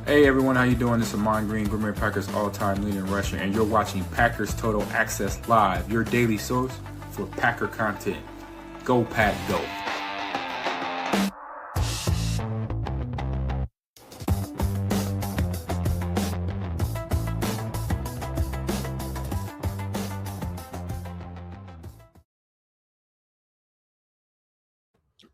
Hey everyone, how you doing? This is Amon Green, Green Bay Packers all-time leading rusher, and you're watching Packers Total Access Live, your daily source for Packer content. Go Pack, go!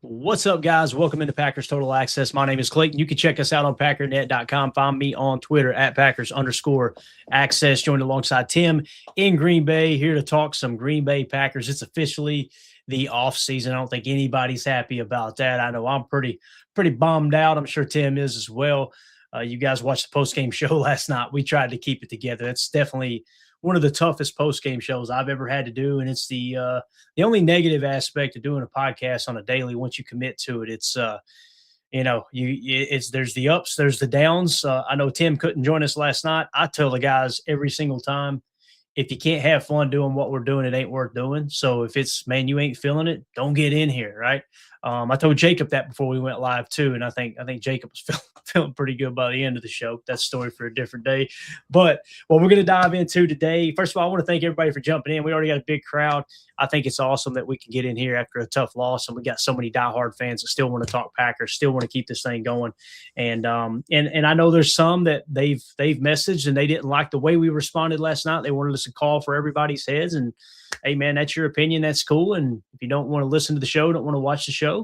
What's up, guys? Welcome into Packers Total Access. My name is Clayton. You can check us out on packernet.com. Find me on Twitter at Packers_access. Joined alongside Tim in Green Bay, here to talk some Green Bay Packers. It's officially the offseason. I don't think anybody's happy about that. I know I'm pretty bummed out. I'm sure Tim is as well. You guys watched the postgame show last night. We tried to keep it together. It's definitely one of the toughest post-game shows I've ever had to do, and it's the only negative aspect of doing a podcast on a daily. Once you commit to it, it's there's the ups, there's the downs. I know Tim couldn't join us last night. I tell the guys every single time, if you can't have fun doing what we're doing, it ain't worth doing. So if it's, man, you ain't feeling it, don't get in here, right? I told Jacob that before we went live too, and I think Jacob was feeling pretty good by the end of the show. That's a story for a different day. But what we're going to dive into today, first of all, I want to thank everybody for jumping in. We already got a big crowd. I think it's awesome that we can get in here after a tough loss, and we got so many diehard fans that still want to talk Packers, still want to keep this thing going. And I know there's some that they've messaged and they didn't like the way we responded last night. They wanted us to call for everybody's heads, and hey, man, that's your opinion. That's cool. And if you don't want to listen to the show, don't want to watch the show,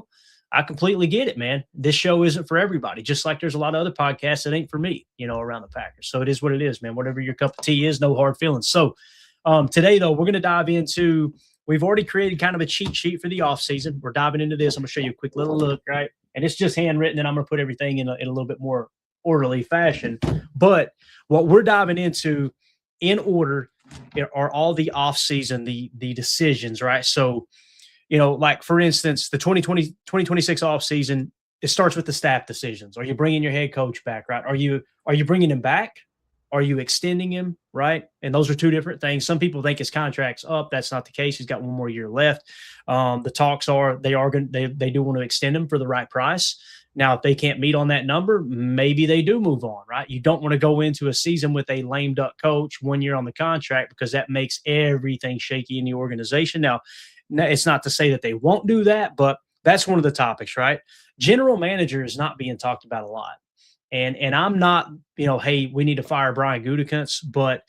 I completely get it, man. This show isn't for everybody, just like there's a lot of other podcasts that ain't for me, around the Packers. So it is what it is, man. Whatever your cup of tea is, no hard feelings. So today, though, we're going to dive into – we've already created kind of a cheat sheet for the offseason. We're diving into this. I'm going to show you a quick little look, right? And it's just handwritten, and I'm going to put everything in a little bit more orderly fashion. But what we're diving into in order are all the offseason, the decisions, right? So, like, for instance, the 2026 offseason, it starts with the staff decisions. Are you bringing your head coach back, right? Are you bringing him back? Are you extending him, right? And those are two different things. Some people think his contract's up. That's not the case. He's got one more year left. The talks are they do want to extend him for the right price. Now, if they can't meet on that number, maybe they do move on, right? You don't want to go into a season with a lame duck coach 1 year on the contract, because that makes everything shaky in the organization. Now, it's not to say that they won't do that, but that's one of the topics, right? General manager is not being talked about a lot. And I'm not, hey, we need to fire Brian Gutekunst, but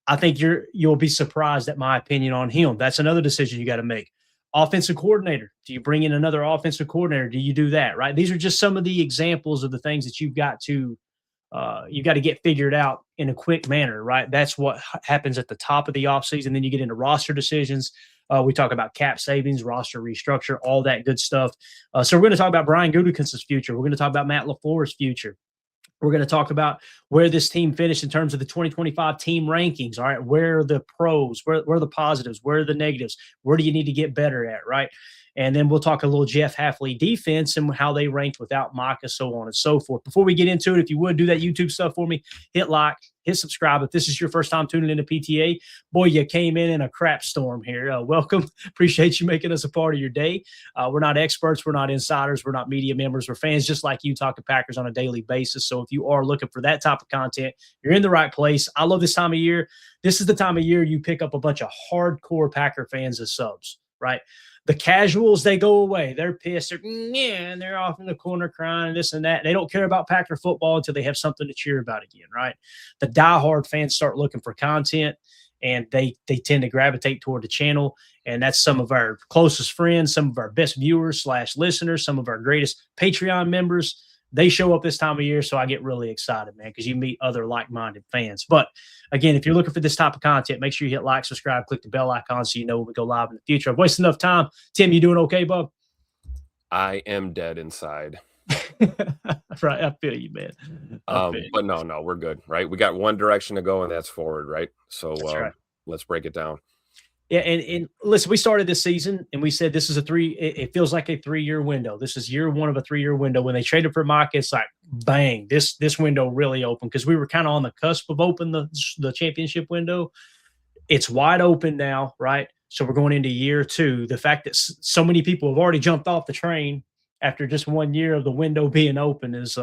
I think you'll be surprised at my opinion on him. That's another decision you got to make. Offensive coordinator. Do you bring in another offensive coordinator? Do you do that, right? These are just some of the examples of the things that you've got to get figured out in a quick manner, right? That's what happens at the top of the offseason. Then you get into roster decisions. We talk about cap savings, roster restructure, all that good stuff. So we're going to talk about Brian Gutekunst's future. We're going to talk about Matt LaFleur's future. We're going to talk about where this team finished in terms of the 2025 team rankings. All right, where are the pros? Where are the positives? Where are the negatives? Where do you need to get better at, right? And then we'll talk a little Jeff Hafley defense and how they ranked without Micah, so on and so forth. Before we get into it, if you would do that YouTube stuff for me, hit like, hit subscribe. If this is your first time tuning into PTA, boy, you came in a crap storm here. Welcome. Appreciate you making us a part of your day. We're not experts. We're not insiders. We're not media members. We're fans just like you, talking Packers on a daily basis. So if you are looking for that type of content, you're in the right place. I love this time of year. This is the time of year you pick up a bunch of hardcore Packer fans as subs, right? The casuals, they go away. They're pissed. And they're off in the corner crying, this and that. They don't care about Packer football until they have something to cheer about again, right? The diehard fans start looking for content, and they tend to gravitate toward the channel. And that's some of our closest friends, some of our best viewers / listeners, some of our greatest Patreon members. They show up this time of year, so I get really excited, man, because you meet other like-minded fans. But, again, if you're looking for this type of content, make sure you hit like, subscribe, click the bell icon so you know when we go live in the future. I've wasted enough time. Tim, you doing okay, bub? I am dead inside. Right, I feel you, man. But no, we're good, right? We got one direction to go, and that's forward, right? So right. Let's break it down. Yeah, and listen, we started this season, and we said this is it feels like a 3-year window. This is year one of a 3-year window. When they traded for Micah, it's like, bang, this window really opened, because we were kind of on the cusp of open the championship window. It's wide open now, right? So we're going into year two. The fact that so many people have already jumped off the train after just 1 year of the window being open is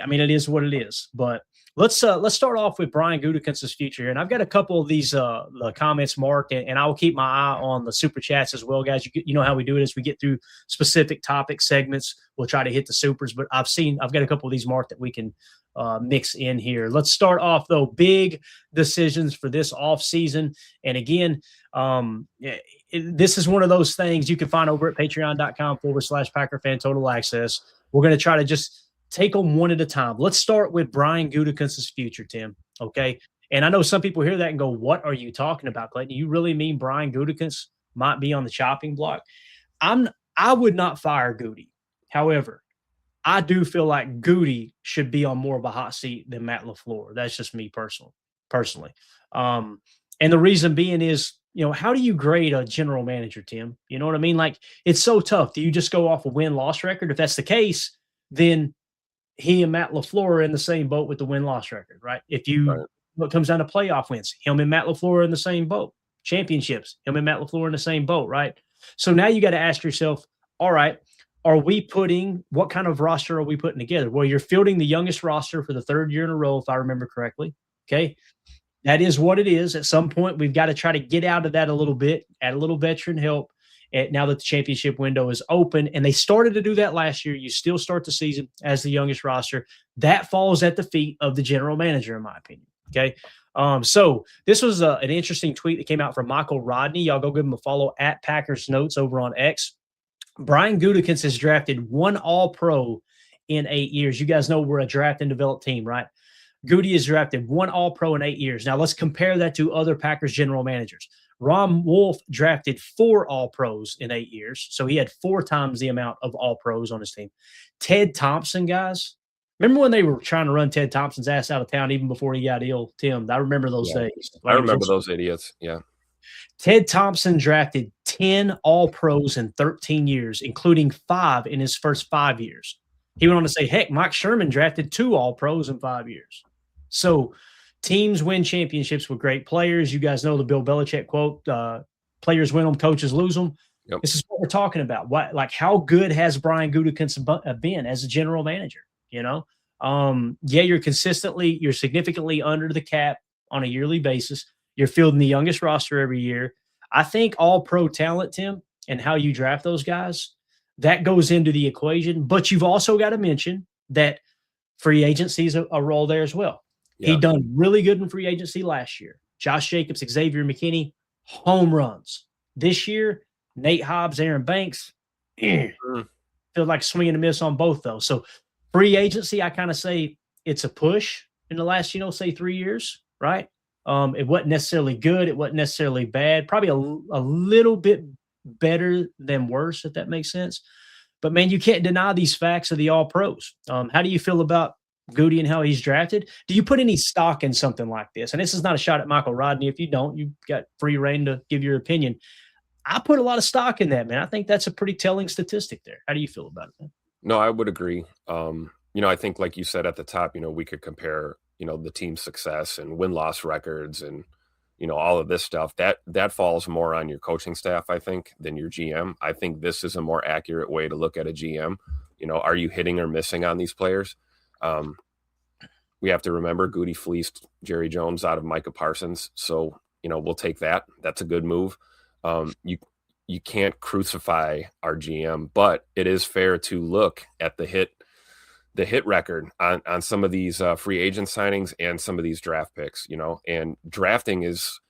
I mean, it is what it is. But let's start off with Brian Gutekunst's future here. And I've got a couple of these the comments marked, and I will keep my eye on the super chats as well, guys. You know how we do it as we get through specific topic segments. We'll try to hit the supers, but I've got a couple of these marked that we can mix in here. Let's start off though. Big decisions for this offseason. And again, this is one of those things you can find over at patreon.com/Packer Fan Total Access. We're going to try to just take them one at a time. Let's start with Brian Gutekunst's future, Tim. Okay. And I know some people hear that and go, what are you talking about, Clayton? You really mean Brian Gutekunst might be on the chopping block? I would not fire Goody. However, I do feel like Goody should be on more of a hot seat than Matt LaFleur. That's just me personally. And the reason being is, how do you grade a general manager, Tim? You know what I mean? Like, it's so tough. Do you just go off a win-loss record? If that's the case, then he and Matt LaFleur are in the same boat with the win-loss record, right? What comes down to playoff wins, him and Matt LaFleur are in the same boat. Championships, him and Matt LaFleur in the same boat, right? So now you got to ask yourself, all right, what kind of roster are we putting together? Well, you're fielding the youngest roster for the third year in a row, if I remember correctly. Okay. That is what it is. At some point, we've got to try to get out of that a little bit, add a little veteran help. Now that the championship window is open, and they started to do that last year, you still start the season as the youngest roster. That falls at the feet of the general manager, in my opinion. Okay. So this was an interesting tweet that came out from Michael Rodney. Y'all go give him a follow at Packers Notes over on X. Brian Gutekunst has drafted one All-Pro in 8 years. You guys know we're a draft and develop team, right? Goody has drafted one All-Pro in 8 years. Now let's compare that to other Packers general managers. Ron Wolf drafted 4 All-Pros in 8 years, so he had 4 times the amount of All-Pros on his team. Ted Thompson, guys, remember when they were trying to run Ted Thompson's ass out of town even before he got ill, Tim? I remember those days. I remember those idiots, yeah. Ted Thompson drafted 10 All-Pros in 13 years, including 5 in his first 5 years. He went on to say, heck, Mike Sherman drafted 2 All-Pros in 5 years. So teams win championships with great players. You guys know the Bill Belichick quote, players win them, coaches lose them. Yep. This is what we're talking about. How good has Brian Gutekunst been as a general manager? You're significantly under the cap on a yearly basis. You're fielding the youngest roster every year. I think all-pro talent, Tim, and how you draft those guys, that goes into the equation. But you've also got to mention that free agency is a role there as well. Yeah. He done really good in free agency last year. Josh Jacobs, Xavier McKinney, home runs. This year, Nate Hobbs, Aaron Banks, feel like swing and a miss on both those. So free agency, I kind of say it's a push in the last, say 3 years, right? It wasn't necessarily good. It wasn't necessarily bad. Probably a little bit better than worse, if that makes sense. But, man, you can't deny these facts of the All-Pros. How do you feel about Goody and how he's drafted? Do you put any stock in something like this? And this is not a shot at Michael Rodney. If you don't, you've got free reign to give your opinion. I put a lot of stock in that, man. I think that's a pretty telling statistic there. How do you feel about it, man? No, I would agree. I think like you said at the top, we could compare, the team's success and win-loss records and, all of this stuff. That falls more on your coaching staff, I think, than your GM. I think this is a more accurate way to look at a GM. Are you hitting or missing on these players? We have to remember Goody fleeced Jerry Jones out of Micah Parsons. So, we'll take that. That's a good move. You can't crucify our GM, but it is fair to look at the hit record on some of these free agent signings and some of these draft picks, and drafting is,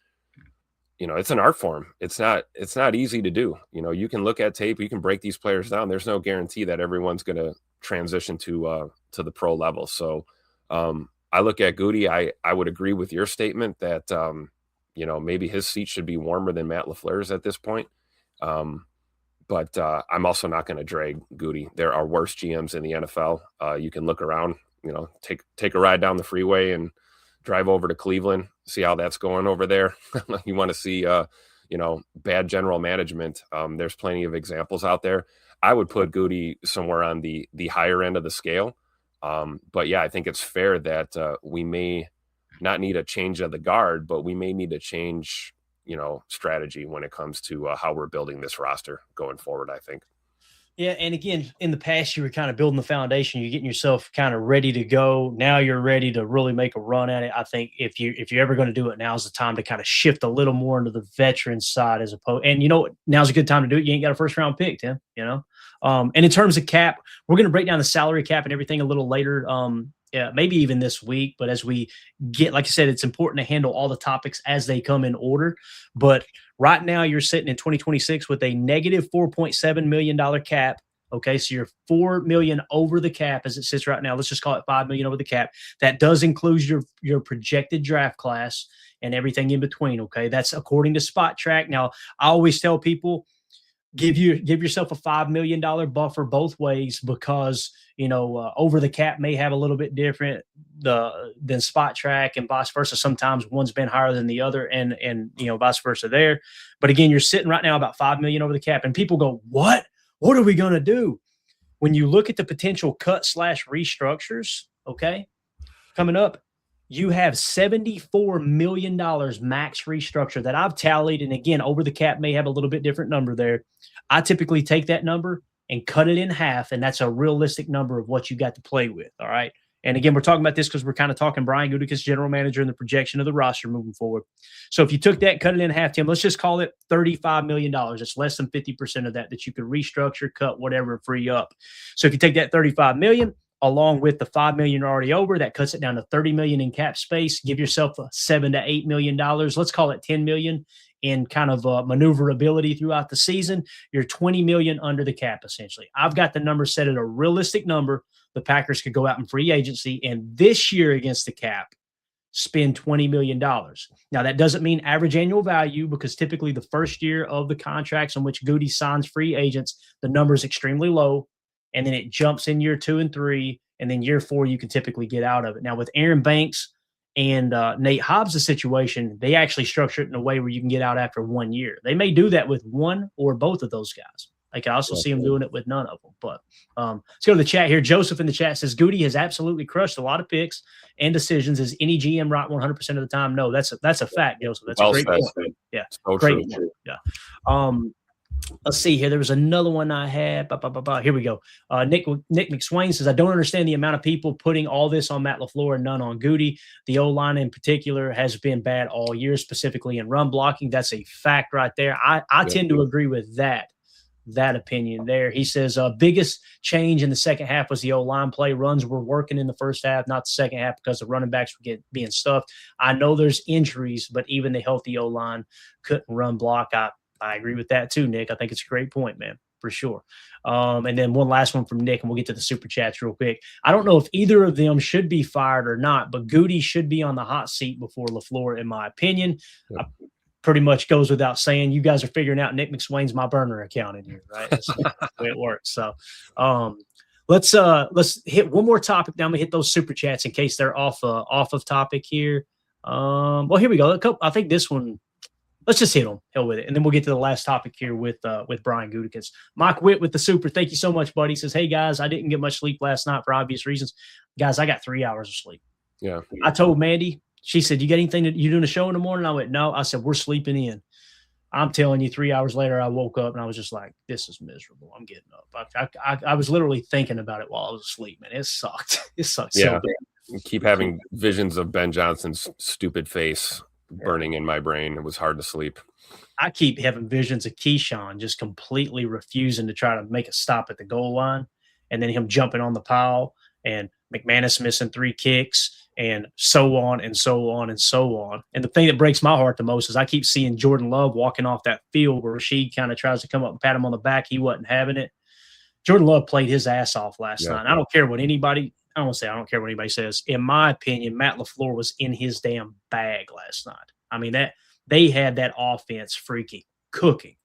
it's an art form. It's not easy to do. You can look at tape, you can break these players down. There's no guarantee that everyone's going to transition to the pro level. So I look at Goody. I would agree with your statement that, maybe his seat should be warmer than Matt LaFleur's at this point. But I'm also not going to drag Goody. There are worse GMs in the NFL. You can look around, take a ride down the freeway and drive over to Cleveland, see how that's going over there. You want to see, bad general management. There's plenty of examples out there. I would put Goody somewhere on the higher end of the scale. But yeah, I think it's fair that we may not need a change of the guard, but we may need to change strategy when it comes to how we're building this roster going forward, I think. Yeah, and again, in the past, you were kind of building the foundation. You're getting yourself kind of ready to go. Now you're ready to really make a run at it. I think if you're ever going to do it, now's the time to kind of shift a little more into the veteran side as opposed. And you know what? Now's a good time to do it. You ain't got a first round pick, Tim. You know. And in terms of cap, we're going to break down the salary cap and everything a little later. Yeah, maybe even this week. But as we get, like I said, it's important to handle all the topics as they come in order. But right now, you're sitting in 2026 with a negative $4.7 million cap. Okay, so you're $4 million over the cap as it sits right now. Let's just call it $5 million over the cap. That does include your projected draft class and everything in between. Okay, that's according to Spot Track. Now, I always tell people, give yourself a $5 million buffer both ways because over the cap may have a little bit different than Spot Track and vice versa. Sometimes one's been higher than the other and vice versa there. But again, you're sitting right now about $5 million over the cap, and people go, what are we going to do? When you look at the potential cut/restructures, okay, coming up, you have $74 million max restructure that I've tallied. And again, over the cap may have a little bit different number there. I typically take that number and cut it in half, and that's a realistic number of what you got to play with. All right. And again, we're talking about this because we're kind of talking Brian Gutekunst, general manager, and the projection of the roster moving forward. So if you took that, cut it in half, Tim, let's just call it $35 million. It's less than 50% of that you could restructure, cut, whatever, free up. So if you take that $35 million, along with the $5 million already over, that cuts it down to $30 million in cap space. Give yourself a $7 to $8 million. Let's call it $10 million in kind of maneuverability throughout the season. You're $20 million under the cap, essentially. I've got the number set at a realistic number. The Packers could go out in free agency and this year against the cap spend $20 million. Now, that doesn't mean average annual value because typically the first year of the contracts on which Goody signs free agents, the number is extremely low. And then it jumps in year 2 and 3, and then year 4, you can typically get out of it. Now, with Aaron Banks and Nate Hobbs' situation, they actually structure it in a way where you can get out after 1 year. They may do that with one or both of those guys. I can also see them doing it with none of them. But let's go to the chat here. Joseph in the chat says, Goody has absolutely crushed a lot of picks and decisions. Is any GM right 100% of the time? No, that's a fact, Joseph. That's a great point. Yeah, so great point. Yeah. Let's see here. There was another one I had. Here we go. Nick McSwain says, I don't understand the amount of people putting all this on Matt LaFleur and none on Goody. The O-line in particular has been bad all year, specifically in run blocking. That's a fact right there. I tend to agree with that opinion there. He says, biggest change in the second half was the O-line play. Runs were working in the first half, not the second half because the running backs were being stuffed. I know there's injuries, but even the healthy O-line couldn't run block. I agree with that too, Nick. I think it's a great point, man, for sure. And then one last one from Nick, and we'll get to the super chats real quick. I don't know if either of them should be fired or not, but Goody should be on the hot seat before LaFleur, in my opinion. Yep. Pretty much goes without saying. You guys are figuring out Nick McSwain's my burner account in here, right? That's the way it works. So let's hit one more topic. Now I'm gonna hit those super chats in case they're off of topic here. Well, here we go. I think this one. Let's just hit them. Hell with it. And then we'll get to the last topic here with Brian Gutekunst. Mike Witt with the super. Thank you so much, buddy. He says, hey, guys, I didn't get much sleep last night for obvious reasons. Guys, I got 3 hours of sleep. Yeah. I told Mandy, she said, you got anything you doing a show in the morning? I went, no. I said, we're sleeping in. I'm telling you, 3 hours later, I woke up and I was just like, this is miserable. I'm getting up. I was literally thinking about it while I was asleep, man. It sucked. It sucked so bad. Keep having visions of Ben Johnson's stupid face burning in my brain. It was hard to sleep. I keep having visions of Keyshawn just completely refusing to try to make a stop at the goal line, and then him jumping on the pile, and McManus missing 3 kicks, and so on and so on and so on. And the thing that breaks my heart the most is I keep seeing Jordan Love walking off that field where Rashid kind of tries to come up and pat him on the back. He wasn't having it. Jordan Love played his ass off last night. I don't care what anybody – I don't care what anybody says. In my opinion, Matt LaFleur was in his damn bag last night. I mean, that they had that offense freaking cooking,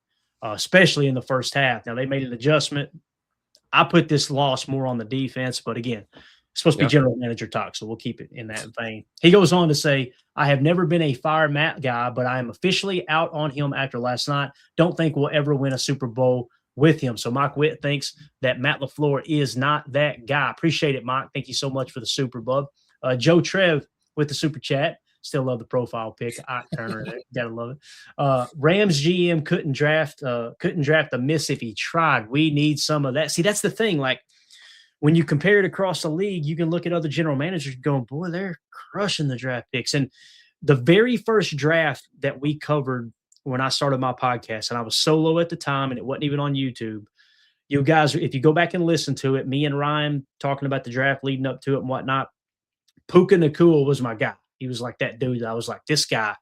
especially in the first half. Now, they made an adjustment. I put this loss more on the defense, but again, it's supposed to be general manager talk, so we'll keep it in that vein. He goes on to say, I have never been a fire Matt guy, but I am officially out on him after last night. Don't think we'll ever win a Super Bowl with him. So Mike Witt thinks that Matt LaFleur is not that guy. Appreciate it, Mike. Thank you so much for the super, bub. Joe Trev with the super chat Still love the profile pic. Ike Turner. Gotta love it. Rams GM couldn't draft a miss if he tried. We need some of that. See, that's the thing. Like when you compare it across the league, you can look at other general managers going, boy, they're crushing the draft picks. And the very first draft that we covered when I started my podcast, and I was solo at the time, and it wasn't even on YouTube. You guys, if you go back and listen to it, me and Ryan talking about the draft leading up to it and whatnot, Puka Nacua was my guy. He was like that dude. I was like, this guy,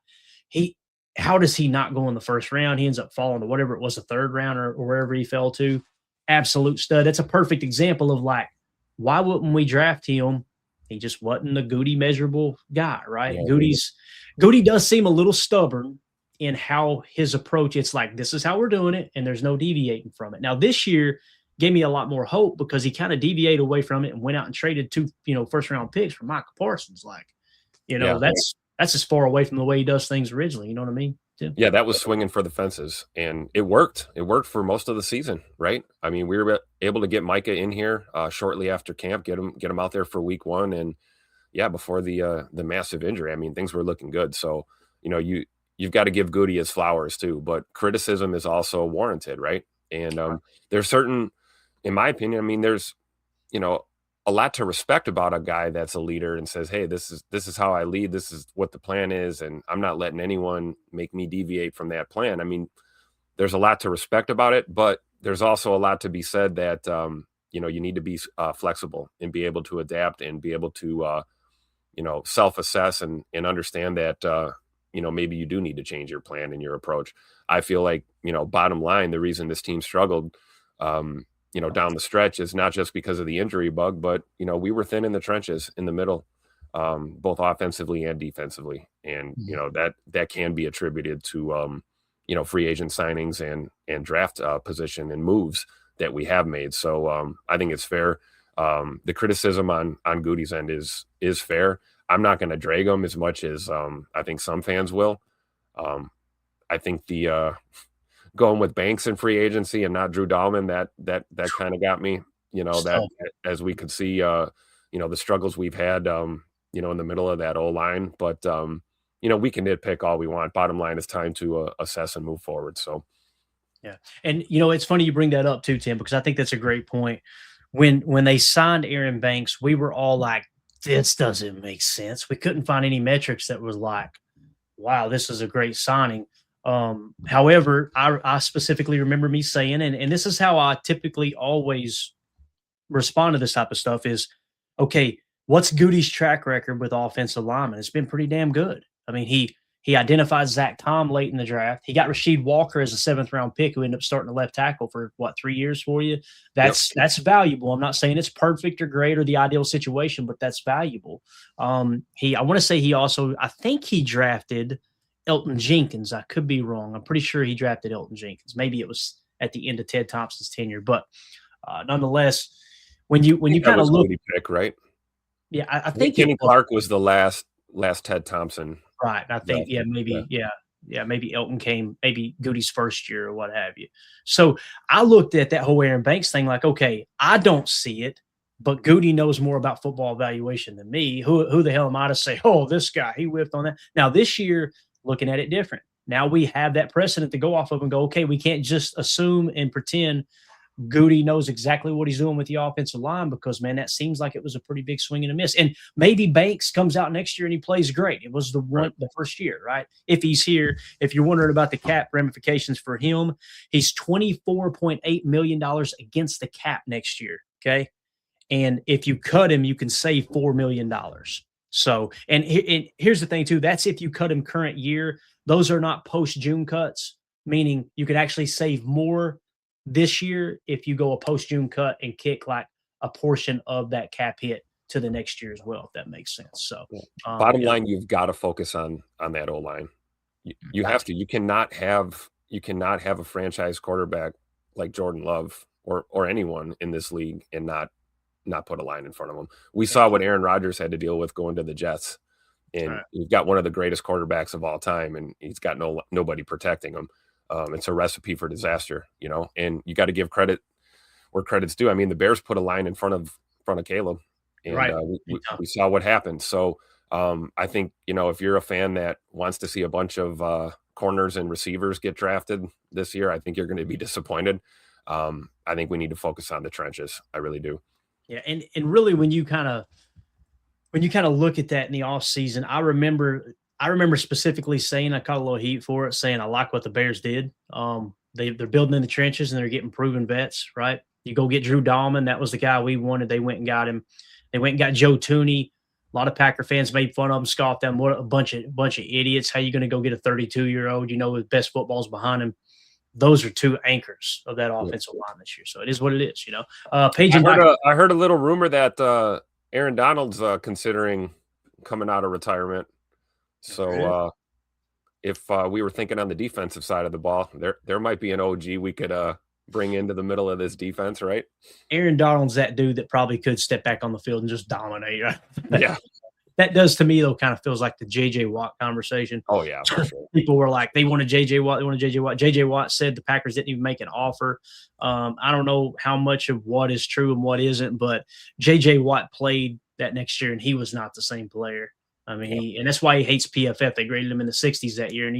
how does he not go in the first round? He ends up falling to whatever it was, the third round or wherever he fell to. Absolute stud. That's a perfect example of like, why wouldn't we draft him? He just wasn't a Goody measurable guy, right? Yeah, Goody does seem a little stubborn in how his approach. It's like, this is how we're doing it, and there's no deviating from it. Now, this year gave me a lot more hope because he kind of deviated away from it and went out and traded 2, first round picks for Michael Parsons. Like, that's as far away from the way he does things originally. You know what I mean, Tim? Yeah, that was swinging for the fences, and it worked. It worked for most of the season, right? I mean, we were able to get Micah in here shortly after camp, get him out there for week 1, and before the massive injury, I mean, things were looking good. So, you've got to give Goody his flowers too, but criticism is also warranted, right? And there's certain, in my opinion, I mean, there's, a lot to respect about a guy that's a leader and says, hey, this is how I lead. This is what the plan is. And I'm not letting anyone make me deviate from that plan. I mean, there's a lot to respect about it, but there's also a lot to be said that, you need to be flexible and be able to adapt and be able to, self-assess and understand that, maybe you do need to change your plan and your approach. I feel like, bottom line, the reason this team struggled, down the stretch is not just because of the injury bug, but, we were thin in the trenches in the middle, both offensively and defensively. And, that can be attributed to, free agent signings and draft position and moves that we have made. So I think it's fair. The criticism on Goody's end is fair. I'm not going to drag him as much as I think some fans will. I think the going with Banks in free agency and not Drew Dahlman, that kind of got me, that as we could see, the struggles we've had, in the middle of that O-line. But, we can nitpick all we want. Bottom line, it's time to assess and move forward. So, yeah. And, it's funny you bring that up too, Tim, because I think that's a great point. When they signed Aaron Banks, we were all like, this doesn't make sense. We couldn't find any metrics that was like, wow, this is a great signing. However, I specifically remember me saying, and this is how I typically always respond to this type of stuff is, okay, what's Goody's track record with offensive linemen? It's been pretty damn good. I mean, he identified Zach Tom late in the draft. He got Rasheed Walker as a 7th round pick who ended up starting a left tackle for 3 years for you. That's valuable. I'm not saying it's perfect or great or the ideal situation, but that's valuable. I want to say I think he drafted Elton Jenkins. I could be wrong. I'm pretty sure he drafted Elton Jenkins. Maybe it was at the end of Ted Thompson's tenure, but nonetheless, when you kind of look, pick, right? Yeah, I think Kenny Clark was the last Ted Thompson. Right. I think, maybe Elton came, maybe Goody's first year or what have you. So I looked at that whole Aaron Banks thing like, okay, I don't see it, but Goody knows more about football evaluation than me. Who the hell am I to say, oh, this guy, he whiffed on that. Now this year, looking at it different. Now we have that precedent to go off of and go, okay, we can't just assume and pretend Goody knows exactly what he's doing with the offensive line because, man, that seems like it was a pretty big swing and a miss. And maybe Banks comes out next year and he plays great. It was the first year, right? If he's here, if you're wondering about the cap ramifications for him, he's $24.8 million against the cap next year, okay? And if you cut him, you can save $4 million. So, and here's the thing, too. That's if you cut him current year. Those are not post-June cuts, meaning you could actually save more this year if you go a post-June cut and kick like a portion of that cap hit to the next year as well, if that makes sense. So bottom line, you've got to focus on that O-line. You have to. You cannot have a franchise quarterback like Jordan Love or anyone in this league and not put a line in front of him. We saw what Aaron Rodgers had to deal with going to the Jets. And he's got one of the greatest quarterbacks of all time, and he's got nobody protecting him. It's a recipe for disaster, and you got to give credit where credit's due. I mean, the Bears put a line in front of Caleb, and we saw what happened. So I think, if you're a fan that wants to see a bunch of corners and receivers get drafted this year, I think you're going to be disappointed. I think we need to focus on the trenches. I really do. Yeah, and really when you kind of look at that in the offseason, I remember specifically saying, I caught a little heat for it, saying I like what the Bears did. They're building in the trenches and they're getting proven vets, right? You go get Drew Dahlman. That was the guy we wanted. They went and got him. They went and got Joe Tooney. A lot of Packer fans made fun of him, scoffed them. What a bunch of idiots. How you going to go get a 32-year-old, with best footballs behind him? Those are two anchors of that offensive line this year. So it is what it is, Paige and I heard a little rumor that Aaron Donald's considering coming out of retirement. So if we were thinking on the defensive side of the ball, there might be an OG we could bring into the middle of this defense, right? Aaron Donald's that dude that probably could step back on the field and just dominate. Right? Yeah. That does to me, though, kind of feels like the J.J. Watt conversation. Oh, yeah, for sure. People were like, they wanted J.J. Watt. They wanted J.J. Watt. J.J. Watt said the Packers didn't even make an offer. I don't know how much of what is true and what isn't, but J.J. Watt played that next year, and he was not the same player. I mean, and that's why he hates PFF. They graded him in the 60s that year, and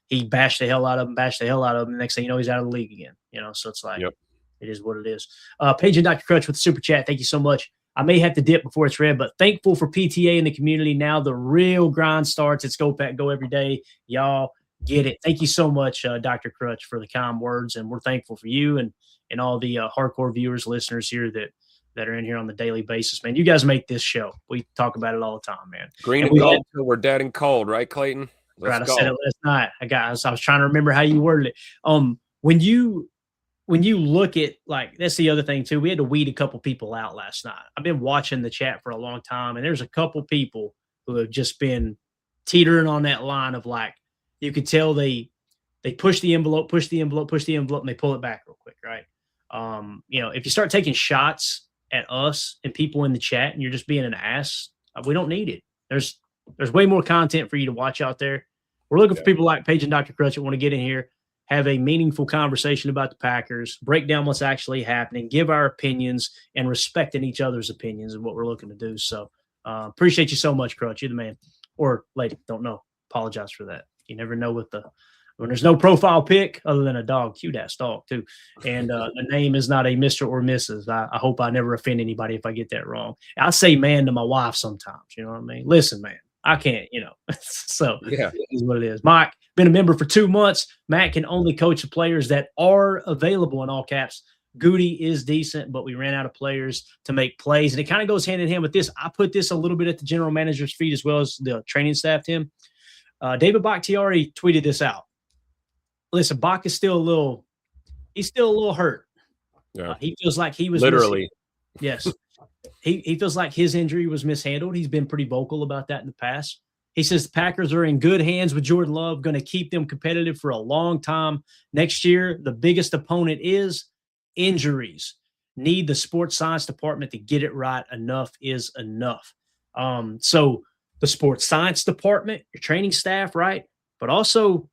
he bashed the hell out of him. The next thing you know, he's out of the league again. So it's like, It is what it is. Paige and Dr. Crutch with the super chat. Thank you so much. I may have to dip before it's read, but thankful for PTA in the community. Now the real grind starts. It's Go Pack Go every day. Y'all get it. Thank you so much, Dr. Crutch, for the kind words, and we're thankful for you and all the hardcore viewers, listeners here that are in here on the daily basis, man. You guys make this show. We talk about it all the time, man. Green and gold till we're dead and cold, right, Clayton? Right, I said it last night. I was trying to remember how you worded it. When you look at, like, that's the other thing too. We had to weed a couple people out last night. I've been watching the chat for a long time, and there's a couple people who have just been teetering on that line of, like, you could tell they push the envelope, and they pull it back real quick, right? If you start taking shots at us and people in the chat and you're just being an ass, we don't need it. There's way more content for you to watch out there. We're looking for people like Paige and Dr. Crutch that want to get in here, have a meaningful conversation about the Packers, break down what's actually happening, give our opinions, and respecting each other's opinions is what we're looking to do. So appreciate you so much, Crutch. You're the man. Or lady, don't know. Apologize for that. You never know when there's no profile pic other than a dog, cute-ass dog, too. And the name is not a Mr. or Mrs. I hope I never offend anybody if I get that wrong. I say man to my wife sometimes, you know what I mean? Listen, man, I can't, So yeah, it is what it is. Mike, been a member for 2 months. Matt can only coach the players that are available, in all caps. Goody is decent, but we ran out of players to make plays. And it kind of goes hand in hand with this. I put this a little bit at the general manager's feet as well as the training staff, Tim. David Bakhtiari tweeted this out. Listen, Bach is still a little hurt. Yeah. He feels like he was literally. Yes. He feels like his injury was mishandled. He's been pretty vocal about that in the past. He says the Packers are in good hands with Jordan Love, going to keep them competitive for a long time. Next year, the biggest opponent is injuries. Need the sports science department to get it right. Enough is enough. So the sports science department, your training staff, right? But also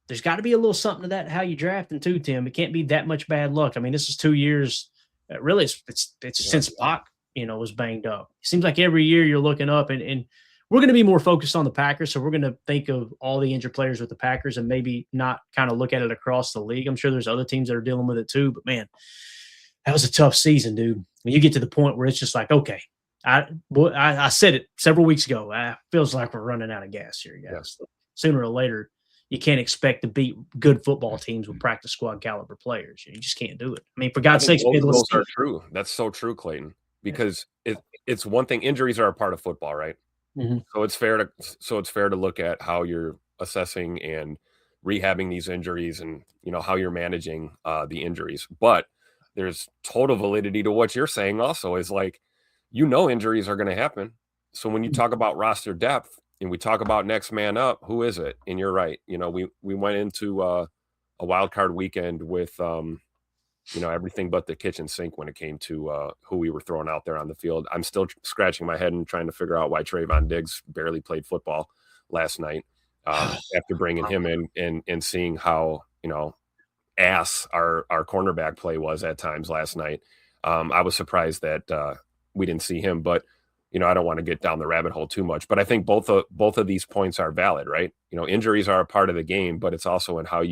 there's got to be a little something to that, how you drafting too, Tim. It can't be that much bad luck. I mean, this is 2 years. Really, it's since Bach, was banged up. It seems like every year you're looking up, and we're going to be more focused on the Packers. So we're going to think of all the injured players with the Packers and maybe not kind of look at it across the league. I'm sure there's other teams that are dealing with it too, but man, that was a tough season, dude. When you get to the point where it's just like, okay, I said it several weeks ago. Feels like we're running out of gas here, guys. Yeah. Sooner or later, you can't expect to beat good football teams with practice squad caliber players. You just can't do it. I mean, for God's sakes, those are true. That's so true, Clayton, because it's one thing. Injuries are a part of football, right? Mm-hmm. So it's fair to look at how you're assessing and rehabbing these injuries and, how you're managing the injuries. But there's total validity to what you're saying also is like, injuries are going to happen. So when you talk about roster depth, and we talk about next man up, who is it? And you're right. We went into a wild card weekend with, everything but the kitchen sink when it came to who we were throwing out there on the field. I'm still scratching my head and trying to figure out why Trayvon Diggs barely played football last night after bringing him in and seeing how, ass our cornerback play was at times last night. I was surprised that we didn't see him, but I don't want to get down the rabbit hole too much, but I think both of these points are valid, right? Injuries are a part of the game, but it's also in how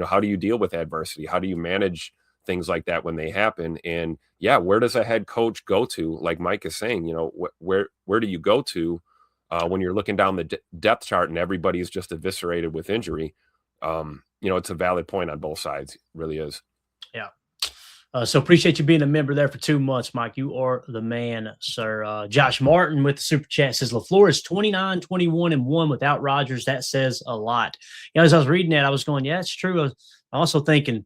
how do you deal with adversity? How do you manage things like that when they happen? And yeah, where does a head coach go to? Like Mike is saying, where do you go to when you're looking down the depth chart and everybody's just eviscerated with injury? It's a valid point on both sides. It really is. Yeah. So appreciate you being a member there for 2 months, Mike. You are the man, sir. Josh Martin with the super chat says LaFleur is 29, 21, and 1 without Rodgers. That says a lot. As I was reading that, I was going, yeah, it's true. I was also thinking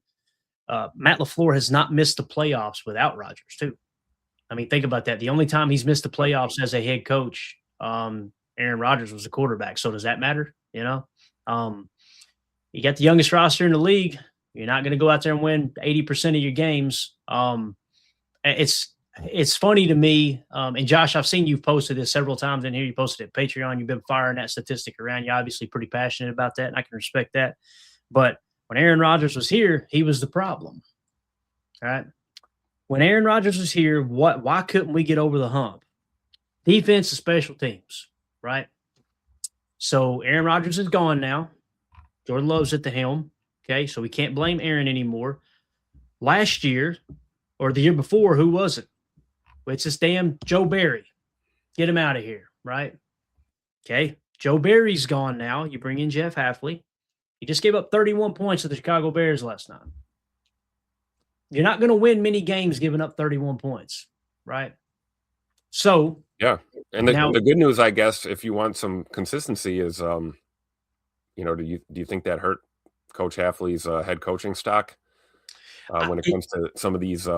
Matt LaFleur has not missed the playoffs without Rodgers, too. I mean, think about that. The only time he's missed the playoffs as a head coach, Aaron Rodgers was the quarterback. So does that matter? You got the youngest roster in the league. You're not going to go out there and win 80% of your games. It's funny to me. And Josh, I've seen you've posted this several times in here. You posted it Patreon. You've been firing that statistic around. You're obviously pretty passionate about that, and I can respect that. But when Aaron Rodgers was here, he was the problem. All right. When Aaron Rodgers was here, why couldn't we get over the hump? Defense and special teams, right? So Aaron Rodgers is gone now. Jordan Love's at the helm. Okay, so we can't blame Aaron anymore. Last year, or the year before, who was it? Well, it's this damn Joe Barry. Get him out of here, right? Okay, Joe Barry's gone now. You bring in Jeff Hafley. He just gave up 31 points to the Chicago Bears last night. You're not going to win many games giving up 31 points, right? So yeah, and the good news, I guess, if you want some consistency, is do you think that hurt Coach Hafley's head coaching stock when it comes to some of these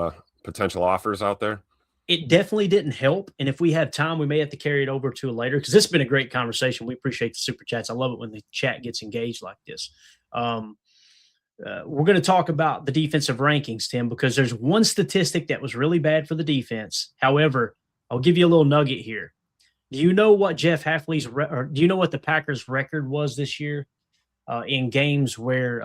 potential offers out there? It definitely didn't help. And if we have time, we may have to carry it over to a later, because this has been a great conversation. We appreciate the super chats. I love it when the chat gets engaged like this. We're going to talk about the defensive rankings, Tim, because there's one statistic that was really bad for the defense. However, I'll give you a little nugget here. Do you know what Jeff Hafley's or do you know what the Packers' record was this year in games where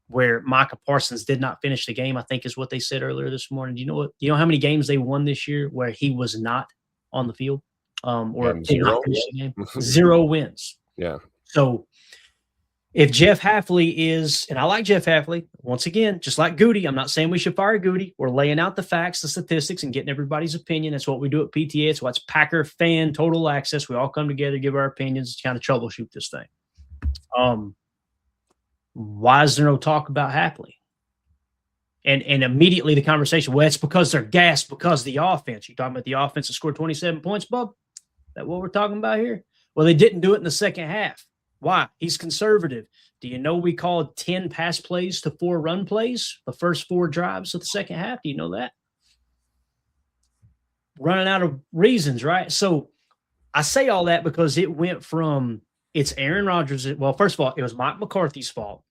Micah Parsons did not finish the game? I think is what they said earlier this morning. Do you know how many games they won this year where he was not on the field or did not finish the game? 0 wins. Yeah. So if Jeff Hafley is, and I like Jeff Hafley, once again, just like Goody, I'm not saying we should fire Goody. We're laying out the facts, the statistics, and getting everybody's opinion. That's what we do at PTA. It's what's Packer Fan Total Access. We all come together, give our opinions, kind of troubleshoot this thing. Why is there no talk about Hafley? And immediately the conversation, well, it's because they're gassed because of the offense. You're talking about the offense that scored 27 points, Bub? Is that what we're talking about here? Well, they didn't do it in the second half. Why? He's conservative. Do you know we called 10 pass plays to 4 run plays the first 4 drives of the second half? Do you know that? Running out of reasons, right? So I say all that because it went from it's Aaron Rodgers. Well, first of all, it was Mike McCarthy's fault.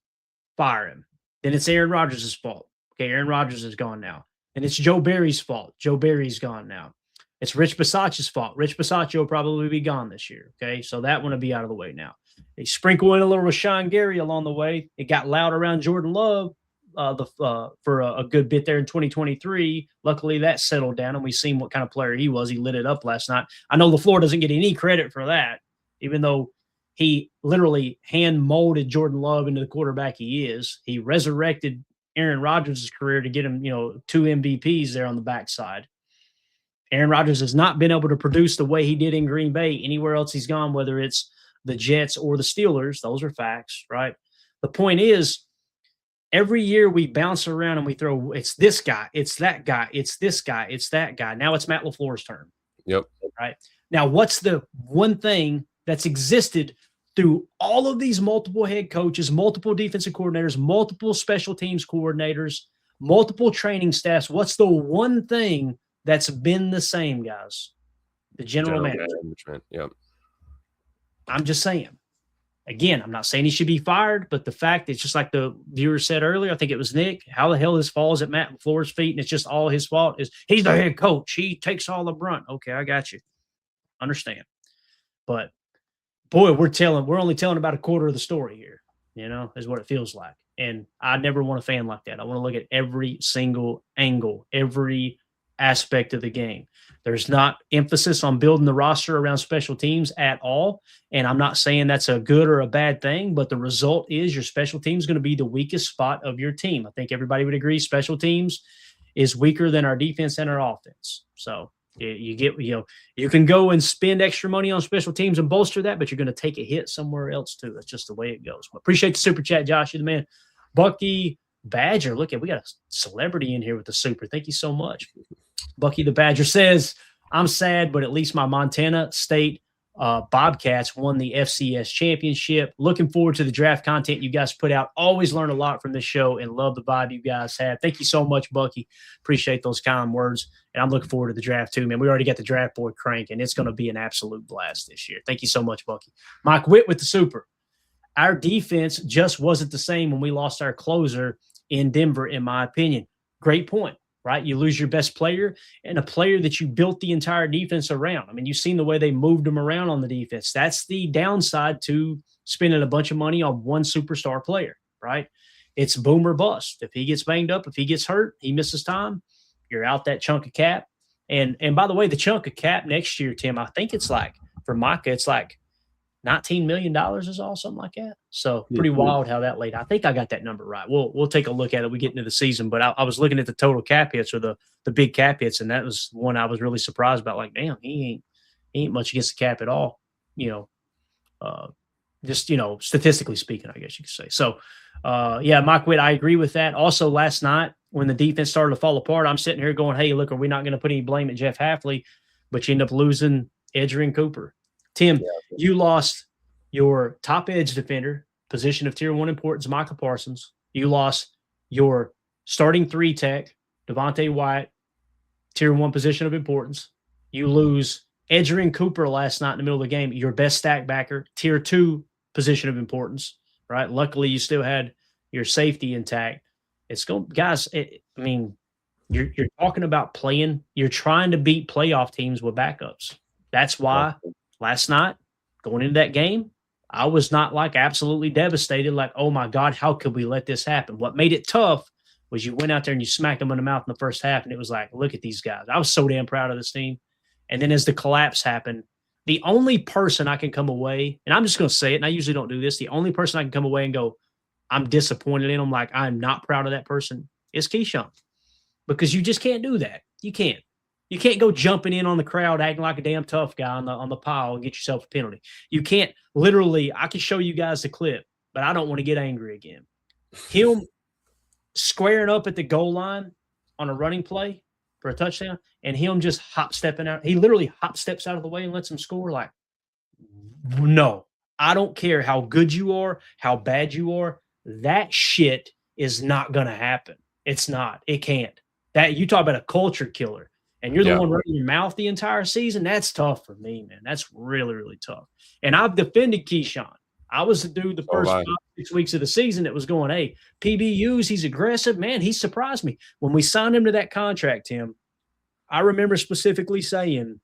Fire him. Then it's Aaron Rodgers' fault. Okay, Aaron Rodgers is gone now. And it's Joe Barry's fault. Joe Barry's gone now. It's Rich Bisaccia's fault. Rich Bisaccia will probably be gone this year. Okay, so that one will be out of the way now. They sprinkle in a little Rashawn Gary along the way. It got loud around Jordan Love for a good bit there in 2023. Luckily, that settled down, and we've seen what kind of player he was. He lit it up last night. I know LaFleur doesn't get any credit for that, even though he literally hand-molded Jordan Love into the quarterback he is. He resurrected Aaron Rodgers' career to get him, 2 MVPs there on the backside. Aaron Rodgers has not been able to produce the way he did in Green Bay anywhere else he's gone, whether it's the Jets or the Steelers. Those are facts, right? The point is, every year we bounce around and we throw, it's this guy, it's that guy, it's this guy, it's that guy. Now it's Matt LaFleur's turn. Yep. Right? Now, what's the one thing that's existed through all of these multiple head coaches, multiple defensive coordinators, multiple special teams coordinators, multiple training staffs? What's the one thing that's been the same, guys? The general management. Yep. I'm just saying. Again, I'm not saying he should be fired, but the fact it's just like the viewer said earlier, I think it was Nick, how the hell this falls at Matt LaFleur's feet and it's just all his fault is he's the head coach. He takes all the brunt. Okay, I got you. Understand. But boy, we're only telling about a quarter of the story here, is what it feels like. And I never want a fan like that. I want to look at every single angle, every aspect of the game. There's not emphasis on building the roster around special teams at all. And I'm not saying that's a good or a bad thing, but the result is your special teams is going to be the weakest spot of your team. I think everybody would agree special teams is weaker than our defense and our offense. So you can go and spend extra money on special teams and bolster that, but you're going to take a hit somewhere else too. That's just the way it goes. Appreciate the super chat, Josh. You're the man. Bucky Badger, we got a celebrity in here with the super. Thank you so much. Bucky the Badger says, I'm sad, but at least my Montana State Bobcats won the FCS championship. Looking forward to the draft content you guys put out. Always learn a lot from this show and love the vibe you guys have. Thank you so much, Bucky. Appreciate those kind words. And I'm looking forward to the draft too, man. We already got the draft board cranking. It's going to be an absolute blast this year. Thank you so much, Bucky. Mike Witt with the super. Our defense just wasn't the same when we lost our closer in Denver, in my opinion. Great point, right? You lose your best player and a player that you built the entire defense around. I mean, you've seen the way they moved them around on the defense. That's the downside to spending a bunch of money on one superstar player, right? It's boom or bust. If he gets banged up, if he gets hurt, he misses time, you're out that chunk of cap. And by the way, the chunk of cap next year, Tim, I think it's like, for Micah, it's like $19 million is all, something like that. So pretty wild how that laid. I think I got that number right. We'll take a look at it. We get into the season, but I was looking at the total cap hits or the big cap hits, and that was one I was really surprised about. Like, damn, he ain't much against the cap at all. Statistically speaking, I guess you could say. So, Mike Witt, I agree with that. Also, last night when the defense started to fall apart, I'm sitting here going, hey, look, are we not going to put any blame at Jeff Hafley? But you end up losing Edgerrin Cooper. Tim, you lost your top edge defender, position of tier 1 importance, Micah Parsons. You lost your starting 3 tech, Devontae Wyatt, tier 1 position of importance. You lose Edgerrin Cooper last night in the middle of the game, your best stack backer, tier 2 position of importance, right? Luckily, you still had your safety intact. You're talking about playing. You're trying to beat playoff teams with backups. That's why last night, going into that game, I was not like absolutely devastated, like, oh my God, how could we let this happen? What made it tough was you went out there and you smacked them in the mouth in the first half, and it was like, look at these guys. I was so damn proud of this team. And then as the collapse happened, the only person I can come away, and I'm just going to say it, and I usually don't do this, the only person I can come away and go, I'm disappointed in them, like I'm not proud of that person, is Keyshawn. Because you just can't do that. You can't. You can't go jumping in on the crowd, acting like a damn tough guy on the pile and get yourself a penalty. You can't literally. I can show you guys the clip, but I don't want to get angry again. Him squaring up at the goal line on a running play for a touchdown, and him just hop stepping out. He literally hop steps out of the way and lets him score. Like, no, I don't care how good you are, how bad you are. That shit is not going to happen. It's not. It can't. That you talk about a culture killer. And you're the one running your mouth the entire season. That's tough for me, man. That's really, really tough. And I've defended Keyshawn. I was the dude the first 5-6 weeks of the season that was going, hey, PBUs, he's aggressive. Man, he surprised me. When we signed him to that contract, Tim, I remember specifically saying,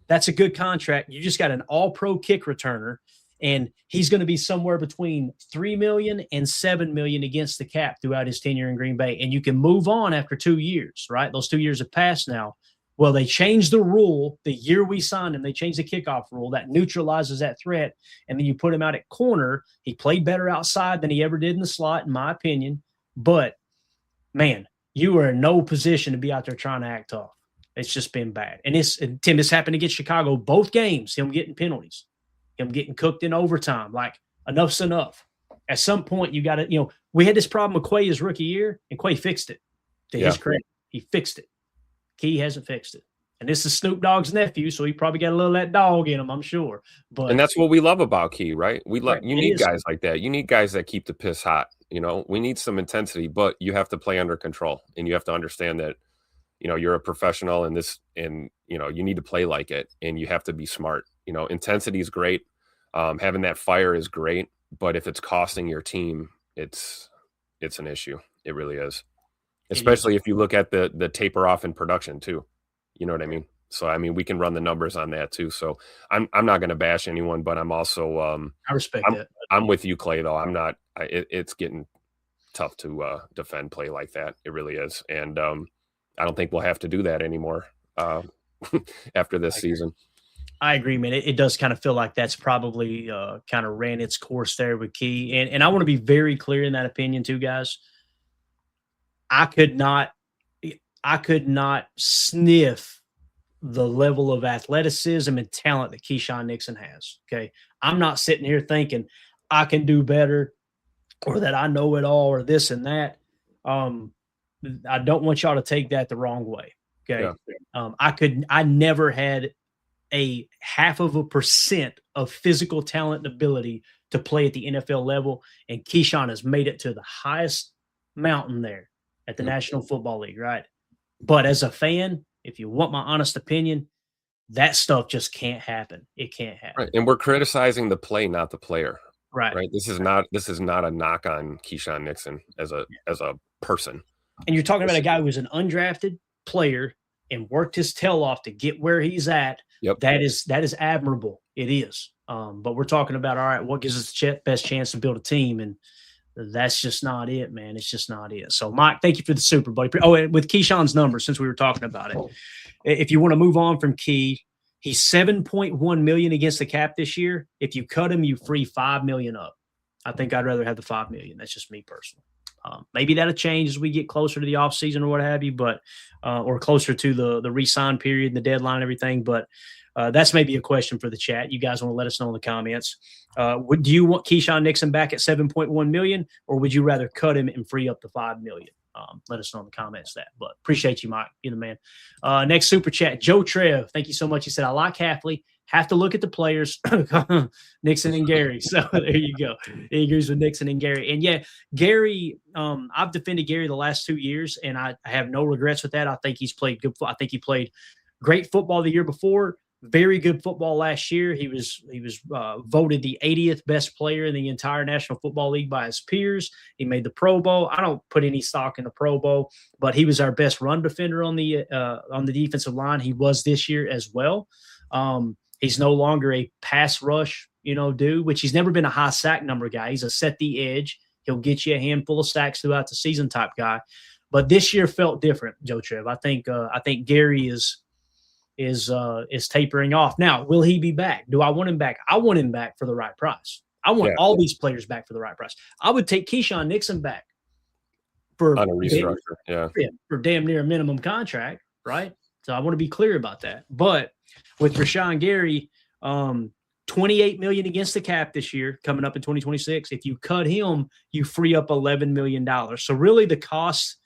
that's a good contract. You just got an all-pro kick returner, and he's going to be somewhere between $3 million and $7 million against the cap throughout his tenure in Green Bay. And you can move on after 2 years, right? Those 2 years have passed now. Well, they changed the rule the year we signed him. They changed the kickoff rule that neutralizes that threat. And then you put him out at corner. He played better outside than he ever did in the slot, in my opinion. But, man, you are in no position to be out there trying to act tough. It's just been bad. And Tim, this happened against Chicago, both games, him getting penalties. Him getting cooked in overtime. Like, enough's enough. At some point, you got to, we had this problem with Quay his rookie year, and Quay fixed it. To his credit, he fixed it. Key hasn't fixed it. And this is Snoop Dogg's nephew, so he probably got a little of that dog in him, I'm sure. And that's what we love about Key, right? You need guys like that. You need guys that keep the piss hot. We need some intensity, but you have to play under control, and you have to understand that, you're a professional in this, and you need to play like it, and you have to be smart. Intensity is great. Having that fire is great, but if it's costing your team, it's an issue. It really is. Especially if you look at the taper off in production too. You know what I mean? So, we can run the numbers on that too. So I'm not going to bash anyone, but I'm also, I respect it. I'm with you, Clay, though. I'm not, it's getting tough to defend play like that. It really is. And I don't think we'll have to do that anymore after this season. I agree, man. It does kind of feel like that's probably kind of ran its course there with Key. And I want to be very clear in that opinion too, guys. I could not sniff the level of athleticism and talent that Keyshawn Nixon has. Okay. I'm not sitting here thinking I can do better or that I know it all or this and that. I don't want y'all to take that the wrong way. Okay. Yeah. I never had a 0.5% of physical talent and ability to play at the NFL level. And Keyshawn has made it to the highest mountain there at the National Football League, right? But as a fan, if you want my honest opinion, that stuff just can't happen. It can't happen. Right. And we're criticizing the play, not the player. Right. Right. This is not a knock on Keyshawn Nixon as a person. And you're talking about a guy who was an undrafted player and worked his tail off to get where he's at. Yep. That is admirable. It is. But we're talking about, all right, what gives us the best chance to build a team? And that's just not it, man. It's just not it. So, Mike, thank you for the super, buddy. Oh, and with Keyshawn's numbers, since we were talking about it, if you want to move on from Key, he's $7.1 million against the cap this year. If you cut him, you free $5 million up. I think I'd rather have the $5 million. That's just me personally. Maybe that'll change as we get closer to the offseason or what have you, but or closer to the re-sign period and the deadline and everything. But that's maybe a question for the chat. You guys want to let us know in the comments. Do you want Keyshawn Nixon back at $7.1 million, or would you rather cut him and free up the $5 million? Let us know in the comments that. But appreciate you, Mike. You're the man. Next super chat, Joe Trev. Thank you so much. He said, I like Halfley. Have to look at the players, Nixon and Gary. So there you go. He agrees with Nixon and Gary. And yeah, Gary, I've defended Gary the last 2 years, and I have no regrets with that. I think he's played good. I think he played great football the year before. Very good football last year. He was voted the 80th best player in the entire National Football League by his peers. He made the Pro Bowl. I don't put any stock in the Pro Bowl, but he was our best run defender on the defensive line. He was this year as well. He's no longer a pass rush, dude, which he's never been a high sack number guy. He's a set the edge. He'll get you a handful of sacks throughout the season type guy. But this year felt different, Joe Trev. I think Gary is tapering off. Now, will he be back? Do I want him back? I want him back for the right price. I want all these players back for the right price. I would take Keyshawn Nixon back for on a restructure, for damn near a minimum contract, right? So I want to be clear about that. But with Rashawn Gary, $28 million against the cap this year, coming up in 2026. If you cut him, you free up $11 million. So really, the cost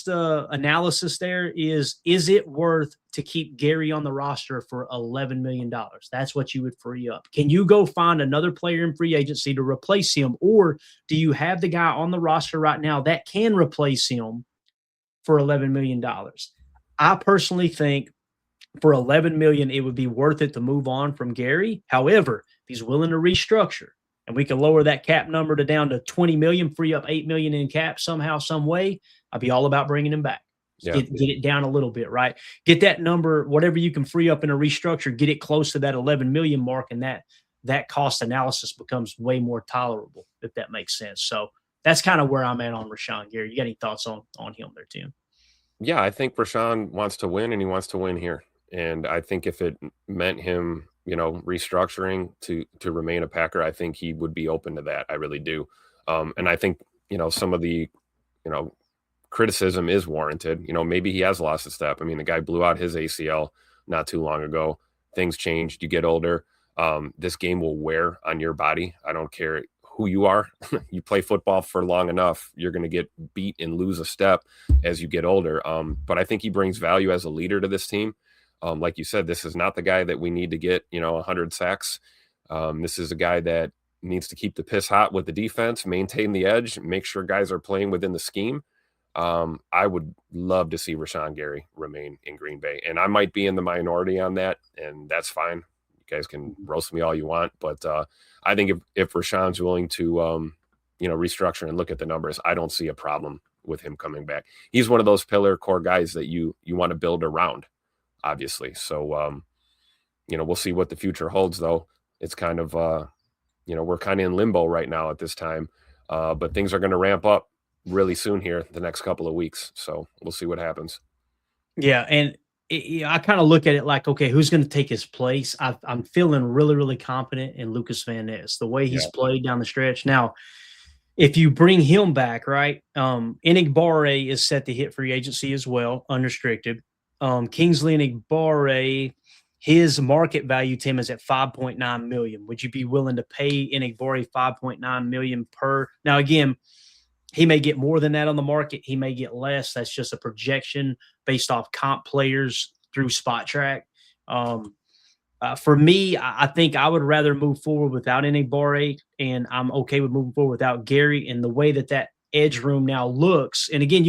analysis there is it worth to keep Gary on the roster for $11 million? That's what you would free up. Can you go find another player in free agency to replace him, or do you have the guy on the roster right now that can replace him for $11 million? I personally think for $11 million, it would be worth it to move on from Gary. However, if he's willing to restructure and we can lower that cap number down to $20 million, free up $8 million in cap somehow, some way, I'd be all about bringing him back. Yeah. Get it down a little bit, right? Get that number, whatever you can free up in a restructure, get it close to that $11 million mark, and that cost analysis becomes way more tolerable, if that makes sense. So that's kind of where I'm at on Rashawn Gary. You got any thoughts on him there, Tim? Yeah, I think Rashawn wants to win, and he wants to win here. And I think if it meant him, restructuring to remain a Packer, I think he would be open to that. I really do. And I think, some of the, criticism is warranted. Maybe he has lost a step. I mean, the guy blew out his ACL not too long ago. Things changed. You get older. This game will wear on your body. I don't care who you are. You play football for long enough, you're going to get beat and lose a step as you get older. But I think he brings value as a leader to this team. Like you said, this is not the guy that we need to get, 100 sacks. This is a guy that needs to keep the piss hot with the defense, maintain the edge, make sure guys are playing within the scheme. I would love to see Rashawn Gary remain in Green Bay, and I might be in the minority on that, and that's fine. You guys can roast me all you want, but I think if Rashawn's willing to, restructure and look at the numbers, I don't see a problem with him coming back. He's one of those pillar core guys that you want to build around, obviously. So, we'll see what the future holds, though. It's kind of, we're kind of in limbo right now at this time, but things are going to ramp up really soon here, the next couple of weeks. So we'll see what happens. Yeah, and I kind of look at it like, okay, who's going to take his place? I'm feeling really, really confident in Lucas Van Ness, the way he's played down the stretch. Now, if you bring him back, right, Enigbare is set to hit free agency as well, unrestricted. Kingsley Enigbare, his market value, Tim, is at $5.9 million. Would you be willing to pay Enigbare $5.9 million per? Now, again, he may get more than that on the market. He may get less. That's just a projection based off comp players through Spot Track. For me, I think I would rather move forward without Enigbare, and I'm okay with moving forward without Gary. And the way that edge room now looks, and again,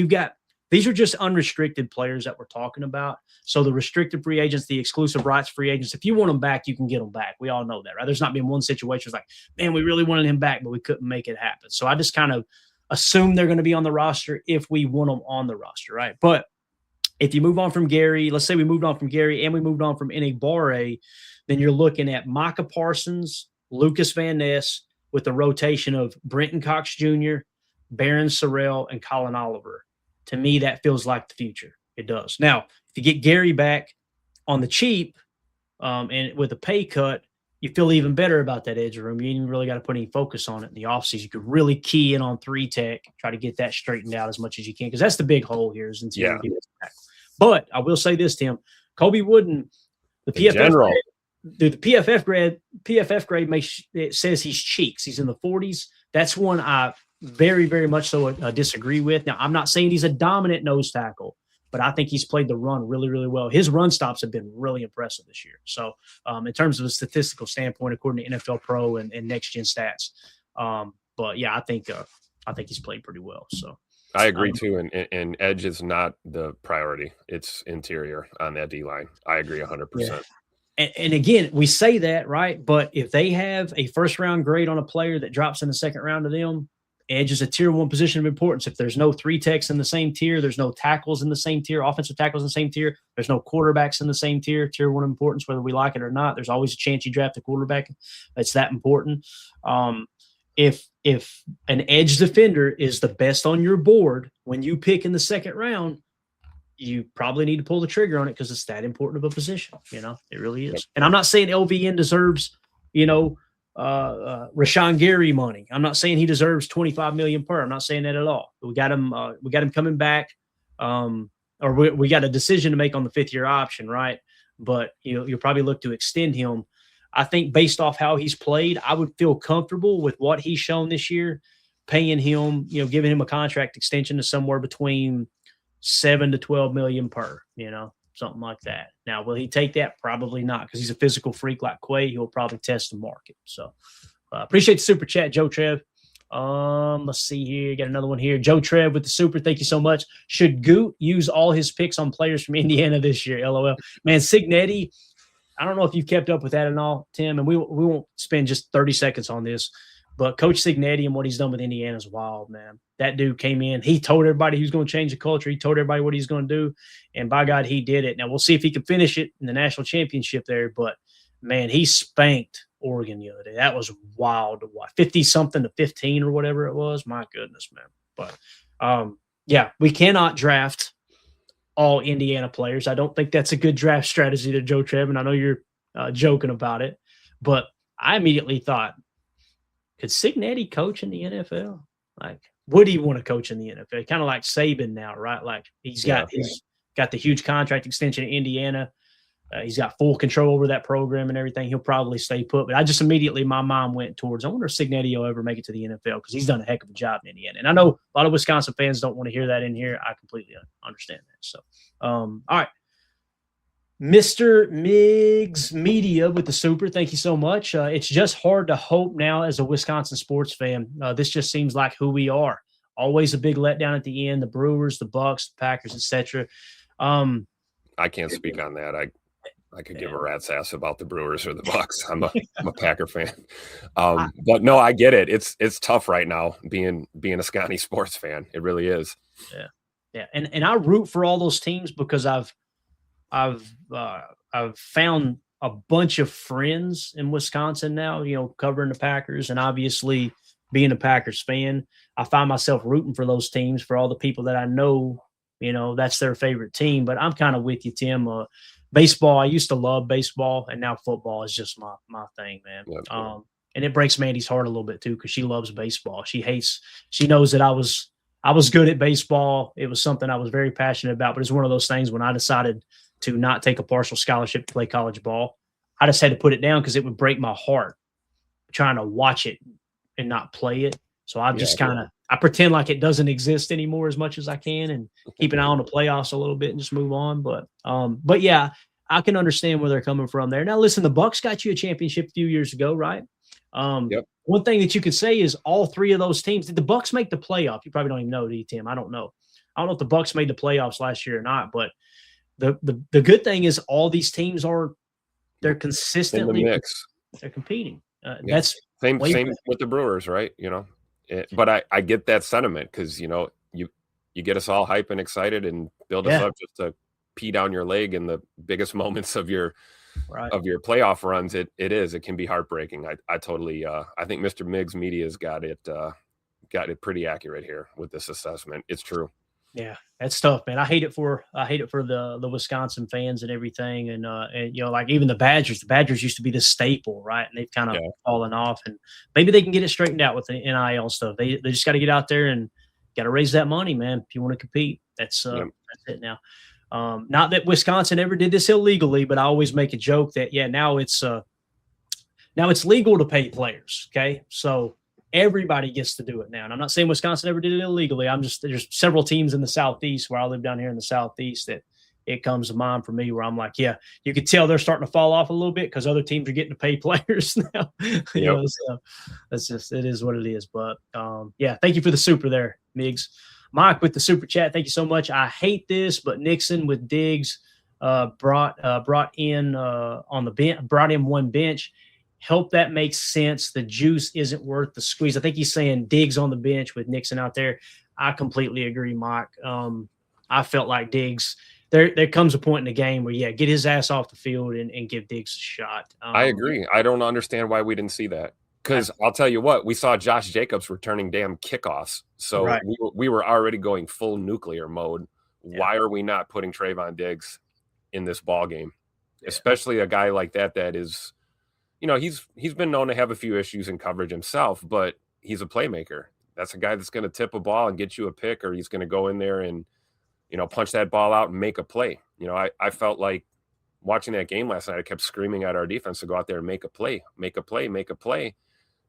these are just unrestricted players that we're talking about. So the restricted free agents, the exclusive rights free agents, if you want them back, you can get them back. We all know that, right? There's not been one situation where it's like, man, we really wanted him back, but we couldn't make it happen. So I just kind of assume they're going to be on the roster if we want them on the roster, right? But if you move on from Gary, let's say we moved on from Gary and we moved on from Enigbare, then you're looking at Micah Parsons, Lucas Van Ness with the rotation of Brenton Cox Jr., Barron Sorrell, and Colin Oliver. To me, that feels like the future. It does. Now, if you get Gary back on the cheap and with a pay cut, you feel even better about that edge room. You ain't even really got to put any focus on it in the offseason. You could really key in on 3-tech, try to get that straightened out as much as you can, because that's the big hole here is until you get it back. But I will say this, Tim, Kobe Wooden, the PFF grade it says he's cheeks. He's in the 40s. That's one I very, very much so disagree with. Now, I'm not saying he's a dominant nose tackle, but I think he's played the run really, really well. His run stops have been really impressive this year. So in terms of a statistical standpoint, according to NFL Pro and Next Gen Stats. But yeah, I think he's played pretty well. So I agree too. And edge is not the priority. It's interior on that D line. I agree 100%. Yeah. And again, we say that, right? But if they have a first round grade on a player that drops in the second round to them, edge is a tier 1 position of importance. If there's no 3-techs in the same tier, there's no tackles in the same tier, offensive tackles in the same tier, there's no quarterbacks in the same tier 1 importance, whether we like it or not. There's always a chance you draft a quarterback. It's that important. If an edge defender is the best on your board when you pick in the second round, you probably need to pull the trigger on it because it's that important of a position. It really is. And I'm not saying LVN deserves, Rashawn Gary money. I'm not saying he deserves $25 million per. I'm not saying that at all. We got him coming back, or we got a decision to make on the 5th-year option, right? But you'll probably look to extend him. I think based off how he's played, I would feel comfortable with what he's shown this year, paying him, giving him a contract extension to somewhere between $7 to $12 million per, something like that. Now, will he take that? Probably not, because he's a physical freak like Quay. He'll probably test the market. So appreciate the super chat, Joe Trev. Let's see here. Got another one here. Joe Trev with the super. Thank you so much. Should Goot use all his picks on players from Indiana this year? LOL. Man, Signetti, I don't know if you've kept up with that and all, Tim, and we won't spend just 30 seconds on this, but Coach Signetti and what he's done with Indiana is wild, man. That dude came in. He told everybody he was going to change the culture. He told everybody what he's going to do, and by God, he did it. Now, we'll see if he can finish it in the national championship there, but, man, he spanked Oregon the other day. That was wild to watch. 50-something to 15 or whatever it was. My goodness, man. But, yeah, we cannot draft all Indiana players. I don't think that's a good draft strategy to Joe Trev, and I know you're joking about it, but I immediately thought, could Signetti coach in the NFL? Like, would he want to coach in the NFL? Kind of like Saban now, right? Like he's got the huge contract extension in Indiana. He's got full control over that program and everything. He'll probably stay put. But I just immediately, my mind went towards, I wonder if Signetti will ever make it to the NFL because he's done a heck of a job in Indiana. And I know a lot of Wisconsin fans don't want to hear that in here. I completely understand that. So, all right. Mr. Miggs Media with the super. Thank you so much. It's just hard to hope now as a Wisconsin sports fan. This just seems like who we are. Always a big letdown at the end. The Brewers, the Bucks, the Packers, etc. I can't speak on that. I could give a rat's ass about the Brewers or the Bucks. I'm a Packer fan. But no, I get it. It's tough right now being a Scotty sports fan. It really is. Yeah. And I root for all those teams because I've found a bunch of friends in Wisconsin now, covering the Packers and obviously being a Packers fan. I find myself rooting for those teams, for all the people that I know, that's their favorite team. But I'm kind of with you, Tim. Baseball, I used to love baseball, and now football is just my thing, man. Yeah. And it breaks Mandy's heart a little bit too, because she loves baseball. She knows that I was good at baseball. It was something I was very passionate about, but it's one of those things when I decided to not take a partial scholarship to play college ball, I just had to put it down because it would break my heart trying to watch it and not play it. So I just I pretend like it doesn't exist anymore as much as I can and keep an eye on the playoffs a little bit and just move on. But yeah, I can understand where they're coming from there. Now, listen, the Bucks got you a championship a few years ago, right? One thing that you could say is all three of those teams, did the Bucks make the playoff? You probably don't even know, do you, Tim? I don't know. I don't know if the Bucks made the playoffs last year or not, but the good thing is all these teams they're consistently in the mix. They're competing. That's same with the Brewers, right? But I get that sentiment because you get us all hype and excited and build us up just to pee down your leg in the biggest moments of your playoff runs. It can be heartbreaking. I totally I think Mr. Miggs Media's got it pretty accurate here with this assessment. It's true. Yeah, that's tough, man. I hate it for the Wisconsin fans and everything, and like even the Badgers. The Badgers used to be the staple, right? And they've kind of fallen off, and maybe they can get it straightened out with the NIL stuff. They just got to get out there and got to raise that money, man. If you want to compete, that's it now. Not that Wisconsin ever did this illegally, but I always make a joke that now it's legal to pay players. Okay, so everybody gets to do it now. And I'm not saying Wisconsin ever did it illegally. There's several teams in the Southeast where I live down here in the Southeast that it comes to mind for me where I'm like, yeah, you could tell they're starting to fall off a little bit because other teams are getting to pay players now. So that's just, it is what it is. But thank you for the super there, Miggs. Mike with the super chat. Thank you so much. I hate this, but Nixon with Diggs brought in one bench. Hope that makes sense. The juice isn't worth the squeeze. I think he's saying Diggs on the bench with Nixon out there. I completely agree, Mike. I felt like Diggs, there comes a point in the game where, get his ass off the field and give Diggs a shot. I agree. I don't understand why we didn't see that. Because I'll tell you what, we saw Josh Jacobs returning damn kickoffs. So we were already going full nuclear mode. Yeah. Why are we not putting Trayvon Diggs in this ball game? Yeah. Especially a guy like that is – he's been known to have a few issues in coverage himself, but he's a playmaker. That's a guy that's going to tip a ball and get you a pick, or he's going to go in there and, punch that ball out and make a play. I felt like watching that game last night, I kept screaming at our defense to go out there and make a play.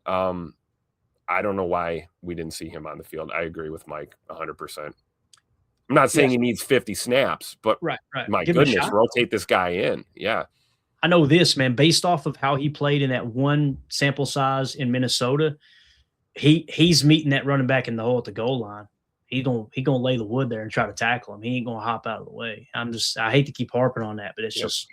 I don't know why we didn't see him on the field. I agree with Mike 100%. I'm not saying he needs 50 snaps, but my goodness, rotate this guy in. Yeah. I know this, man, based off of how he played in that one sample size in Minnesota, he's meeting that running back in the hole at the goal line. He gonna lay the wood there and try to tackle him. He ain't gonna hop out of the way. I hate to keep harping on that, but it's just,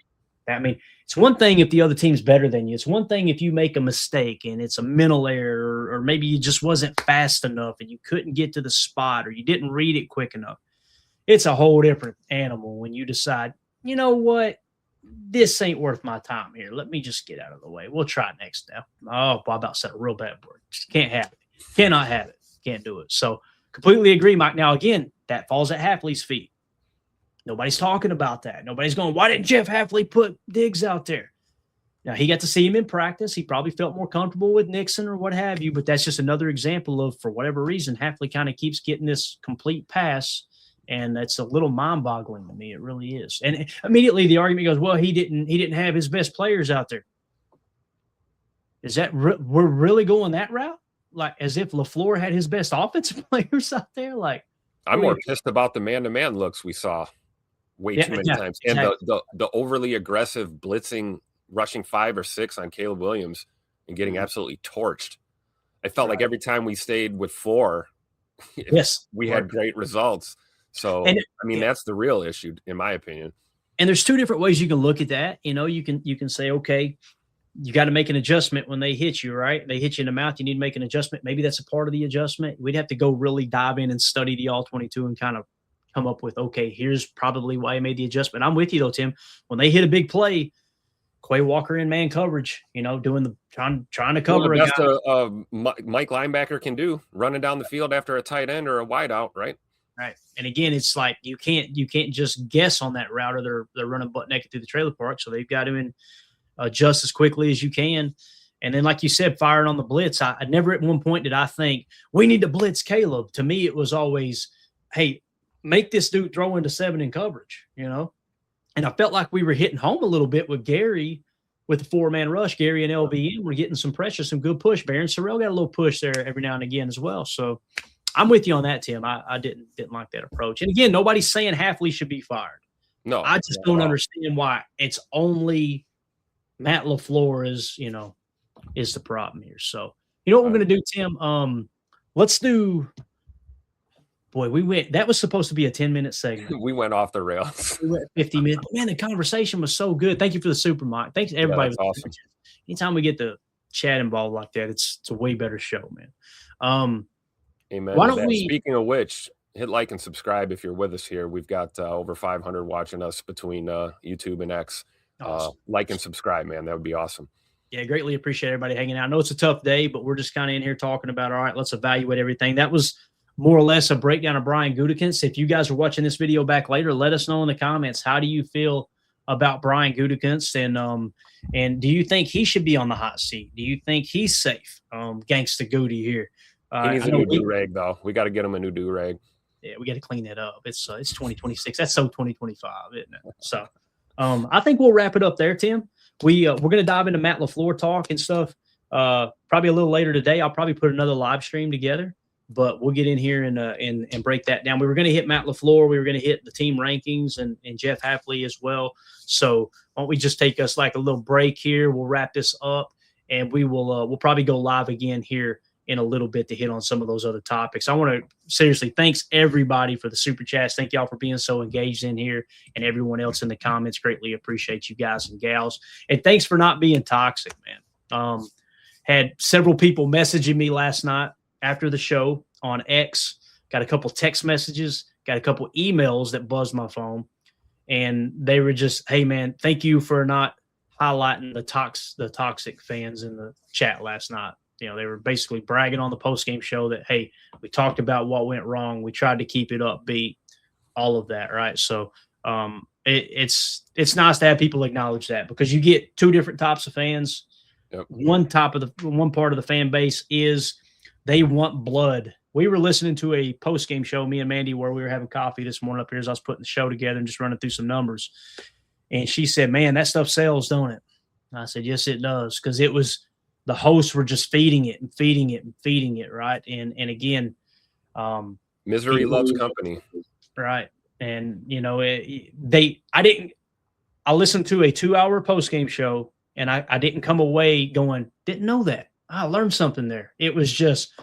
I mean, it's one thing if the other team's better than you. It's one thing if you make a mistake and it's a mental error, or maybe you just wasn't fast enough and you couldn't get to the spot, or you didn't read it quick enough. It's a whole different animal when you decide, you know what? This ain't worth my time here. Let me just get out of the way. We'll try it next now. Oh, I about said a real bad word. Just can't have it. Cannot have it. Can't do it. So completely agree, Mike. Now, again, that falls at Hafley's feet. Nobody's talking about that. Nobody's going, why didn't Jeff Hafley put Diggs out there? Now, he got to see him in practice. He probably felt more comfortable with Nixon or what have you, but that's just another example of, for whatever reason, Hafley kind of keeps getting this complete pass. And that's a little mind-boggling to me. It really is. And immediately the argument goes, well, he didn't have his best players out there. Is that we're really going that route? Like as if LaFleur had his best offensive players out there? Like I'm more pissed about the man-to-man looks we saw way too many times. Exactly. And the overly aggressive blitzing, rushing 5 or 6 on Caleb Williams and getting absolutely torched. I felt like every time we stayed with 4, we had great results. So, that's the real issue, in my opinion. And there's 2 different ways you can look at that. You can say, okay, you got to make an adjustment when they hit you, right? They hit you in the mouth. You need to make an adjustment. Maybe that's a part of the adjustment. We'd have to go really dive in and study the All-22 and kind of come up with, okay, here's probably why he made the adjustment. I'm with you, though, Tim. When they hit a big play, Quay Walker in man coverage, doing trying to cover the a best guy. Mike linebacker can do, running down the field after a tight end or a wide out, right? Right. And again, it's like you can't just guess on that route, or they're running butt naked through the trailer park. So they've got to adjust as quickly as you can. And then, like you said, firing on the blitz. I never at one point did I think we need to blitz Caleb. To me, it was always, hey, make this dude throw into 7 in coverage, And I felt like we were hitting home a little bit with Gary, with the 4-man rush. Gary and LVN were getting some pressure, some good push. Baron Sorrell got a little push there every now and again as well. So I'm with you on that, Tim. I didn't like that approach. And again, nobody's saying Halfley should be fired. No, I just don't understand why it's only Matt LaFleur is the problem here. So you know what we're going to do, Tim? Let's do. Boy, that was supposed to be a 10-minute segment. We went off the rails. We went 50 minutes. Man, the conversation was so good. Thank you for the super, Mike. Thanks to everybody. Yeah, that's awesome. Anytime we get the chat involved like that, it's a way better show, man. Amen. Why don't we? Speaking of which, hit like and subscribe if you're with us here. We've got over 500 watching us between YouTube and X. Awesome. Like and subscribe, man. That would be awesome. Yeah, greatly appreciate everybody hanging out. I know it's a tough day, but we're just kind of in here talking about, all right, let's evaluate everything. That was more or less a breakdown of Brian Gutekunst. If you guys are watching this video back later, let us know in the comments, how do you feel about Brian Gutekunst, and do you think he should be on the hot seat? Do you think he's safe? Gangsta Goody here. He needs a new do-rag, though. We got to get him a new do-rag. Yeah, we got to clean that up. It's 2026. That's so 2025, isn't it? So I think we'll wrap it up there, Tim. We're going to dive into Matt LaFleur talk and stuff probably a little later today. I'll probably put another live stream together, but we'll get in here and break that down. We were going to hit Matt LaFleur. We were going to hit the team rankings and Jeff Halfley as well. So why don't we just take us like a little break here? We'll wrap this up, and we'll probably go live again here in a little bit to hit on some of those other topics. I want to seriously thanks everybody for the super chats. Thank y'all for being so engaged in here, and everyone else in the comments. Greatly appreciate you guys and gals. And thanks for not being toxic, man. Had several people messaging me last night after the show on X, got a couple text messages, got a couple emails that buzzed my phone. And they were just, hey man, thank you for not highlighting the toxic fans in the chat last night. They were basically bragging on the post-game show that, hey, we talked about what went wrong. We tried to keep it upbeat, all of that, right? So it's nice to have people acknowledge that, because you get two different types of fans. Yep. One part of the fan base is they want blood. We were listening to a post-game show, me and Mandy, where we were having coffee this morning up here as I was putting the show together and just running through some numbers. And she said, man, that stuff sells, don't it? And I said, yes, it does, because it was – the hosts were just feeding it and feeding it and feeding it, right? And again, misery loves company, right? And I listened to a 2-hour post game show, and I didn't come away going, didn't know that. I learned something there. It was just,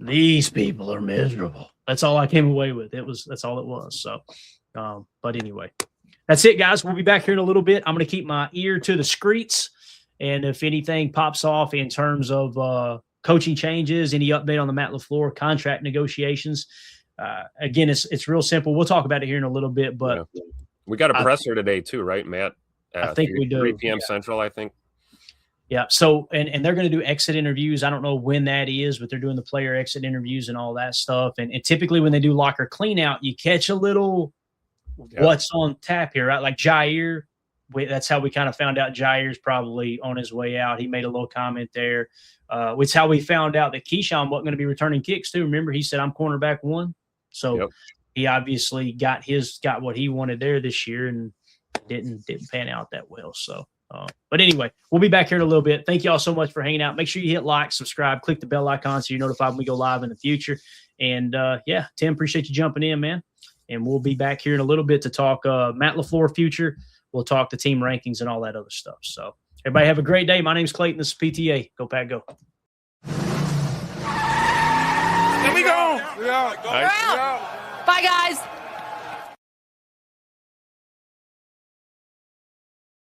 these people are miserable. That's all I came away with. That's all it was. So, but anyway, that's it, guys. We'll be back here in a little bit. I'm going to keep my ear to the streets. And if anything pops off in terms of coaching changes, any update on the Matt LaFleur contract negotiations, again, it's real simple. We'll talk about it here in a little bit. But we got a presser today too, right, Matt? I think we do. 3 p.m. Central, I think. Yeah. So, and they're going to do exit interviews. I don't know when that is, but they're doing the player exit interviews and all that stuff. And typically when they do locker clean out, you catch a little what's on tap here, right? Like Jair. That's how we kind of found out Jair's probably on his way out. He made a little comment there. It's how we found out that Keyshawn wasn't going to be returning kicks too. Remember, he said, I'm cornerback 1. So he obviously got what he wanted there this year, and didn't pan out that well. So, but anyway, we'll be back here in a little bit. Thank you all so much for hanging out. Make sure you hit like, subscribe, click the bell icon so you're notified when we go live in the future. And Tim, appreciate you jumping in, man. And we'll be back here in a little bit to talk Matt LaFleur future. We'll talk the team rankings and all that other stuff. So everybody have a great day. My name's Clayton. This is PTA. Go Pack, go. Here we go. Nice. Bye, guys.